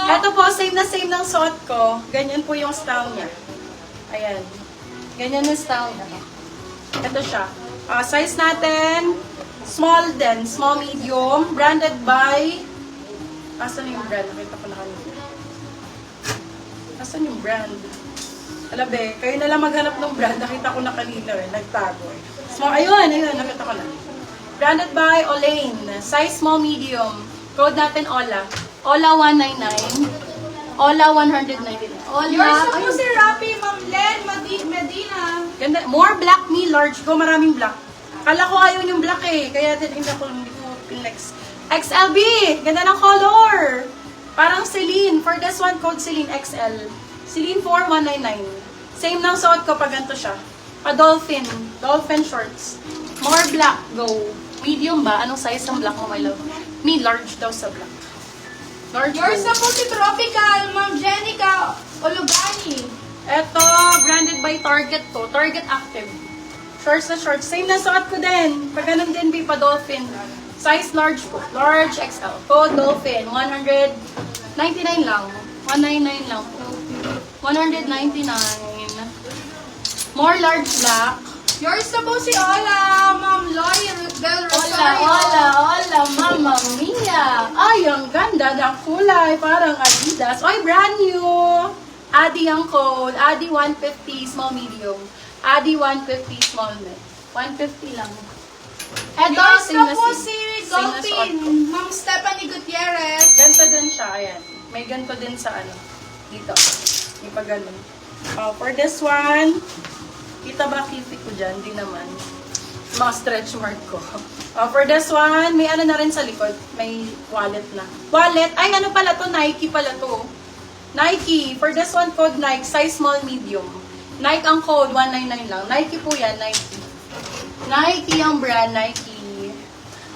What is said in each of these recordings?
Ito po, same na same ng suot ko. Ganyan po yung style niya. Ayan. Ganyan yung style niya. Ito siya. Size natin, small din. Small, medium. Branded by... Asan yung brand? Nakita ko na kanina. Asan yung brand? Alabe, kayo na lang maghanap ng brand. Nakita ko na kanina eh. Nagtago eh. Small, ayun. Nakita ko na. Branded by Olaine. Size small, medium. Code natin Ola. Ola 199. Ola 199. Ola. Yours na po si Rapi, Ma'am Len Medina. Ganda. More black me, large ko. Maraming black. Kala ko ayaw yung black eh. Kaya din hindi ko pinex. XLB. Ganda ng color. Parang Celine. For this one, code Celine XL. Celine 4199. Same ng suot ko pag ganito siya. Pa-dolphin. Dolphin shorts. More black. Go. Medium ba? Anong size ng black mo, my love? Me, large daw sa black. Large Yours go. na po si Tropical, Ma'am Jenica Olugani. Eto, branded by Target to. Target Active. Shorts na shorts. Same na suot ko din. Pag ganun din, pa-dolphin. Size large po. Large XL. Code Dolphin. 199 lang. 199 lang po. 199. More large black. Yours na po si Ola, Ma'am Loyal Del Rosario. Hola, mamma mia! Ay, ang ganda ng kulay. Parang Adidas. Ay, brand new! Adi ang code. Adi 150 small medium. Adi 150 small med. 150 lang. Eto, Yours same na po si- si same na suot Dolphin, ko. Ma'am Stephanie Gutierrez. Ganto din siya, ayan. May ganto din sa ano, dito. May pa ganun. For this one, kita ba kipi ko dyan? Di naman. Mga stretch mark ko. For this one, may ano na rin sa likod. May wallet na. Wallet? Ay, ano pala to? Nike pala to. Nike. For this one, code Nike. Size small, medium. Nike ang code, 199 lang. Nike po yan, Nike. Nike ang brand, Nike.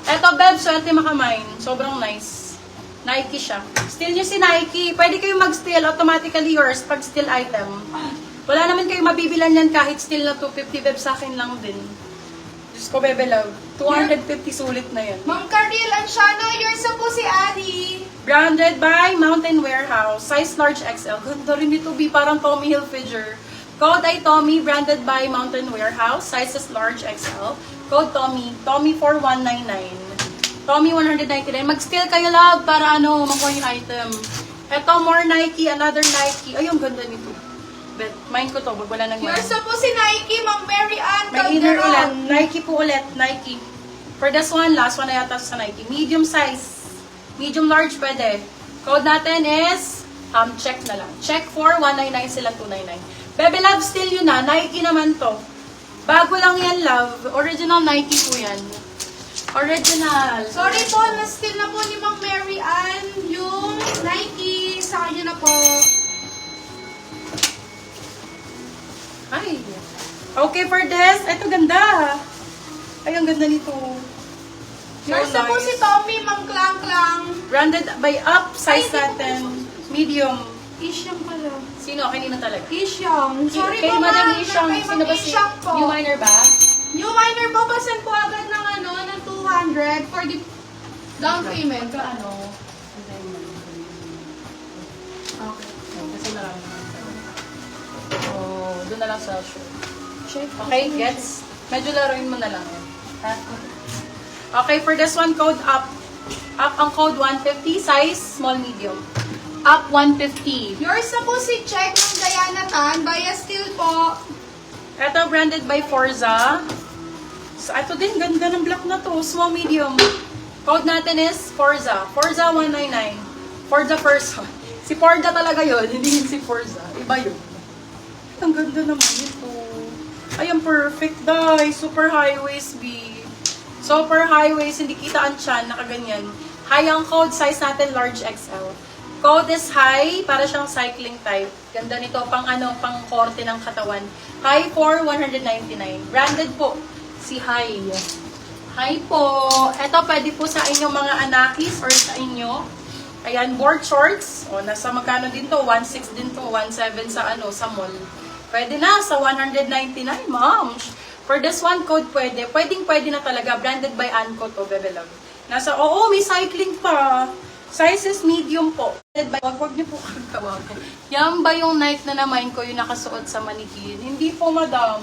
Eto, Beb, swerte makamine. Sobrang nice. Nike siya. Steal nyo si Nike. Pwede kayo mag-steal. Automatically yours pag steal item. Wala naman kayo mabibilan yan kahit steal na 250. Beb, sa akin lang din. Diyos ko, Bebe Love. 250 sulit na yan. Ma'am Caril Anciano, yours na po si Adi. Branded by Mountain Warehouse. Size large XL. Ganda rin ito, B. Parang Tommy Hilfiger. Code ay Tommy. Branded by Mountain Warehouse. Sizes large XL. Code Tommy. Tommy 4199. Tommy 199. Mag-steal kayo, love, para ano, makuha yung item. Ito, more Nike. Another Nike. Ay, ang ganda nito. Bet, mine ko to. Wag wala nang Yours na po si Nike, Ma'am Mary Ann May inner ulit. Calderon. Nike po ulit. Nike. For this one, last one na yata sa Nike. Medium size. Medium large pwede. Code natin is, check na lang. Check for 199 sila 299. Bebe Love, still yun na. Nike naman to. Bago lang yan, love. Original Nike po yan. Original. Sorry po, na-steal na po ni Ma'am Mary Ann yung Nike. Sa kanya na po. Ay. Okay, for this. Ito, ganda. Ay, ang ganda nito. Yours na po si Tommy, Ma'am Klang Klang. Branded by Up. Size Ay, natin. Medium. Isyang pala. Sino? Kanina talaga. Isyang. Sorry Kay po, Madam ma'am. Ishang. Kay Sino Ma'am ba si Ishang po. New Miner ba? New minor po, basan po agad ng ano, ng 200 for the down payment. Ano? Okay. Kasi marami naman. Oh, doon na lang sa show. Okay, gets? Medyo laruin mo na lang. Ha? Okay, for this one, code up. Up ang code 150, size small medium. Up 150. Yours na po si Check ng Diana Tan, via Steel po. Ito, branded by Forza. So, ito din, ganda ng black na to. Small, medium. Code natin is Forza. Forza 199. Forza person. Si Forza talaga yun, hindi yun si Forza. Iba yun. Ang ganda naman ito. Ay, ang perfect, guys. Super high waist, B. Super high waist, hindi kita ang chan, nakaganyan. High ang code, size natin large XL. Code is high, para siyang cycling type. Ganda nito, pang ano, pang korte ng katawan. High for 199. Branded po, si High. High po. Ito, pwede po sa inyong mga anakis or sa inyo. Ayan, board shorts. O, nasa magkano din to? 1.6 din to, 1.7 sa ano, sa mall. Pwede na, sa 199, ma'am. For this one code, pwede. Pwedeng-pwede na talaga. Branded by Anko to, Bebe Love. Nasa, oo, may cycling pa. Size is medium po. Wag niyo po kang tawagan. Yan ba yung Nike na namain ko yung nakasuot sa manikin? Hindi po, madam.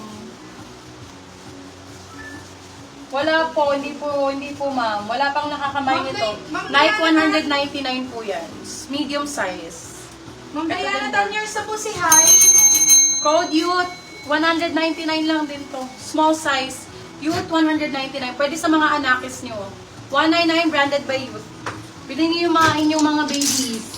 Wala po, hindi po ma'am. Wala pang nakakamain nito. Nike 199 po yan. Medium size. Ma'am Diana, 10 years na po si Hi. Code youth, 199 lang din to. Small size. Youth, 199. Pwede sa mga anakis nyo. 199 branded by youth. Bilhin niyo yung mga inyong mga babies.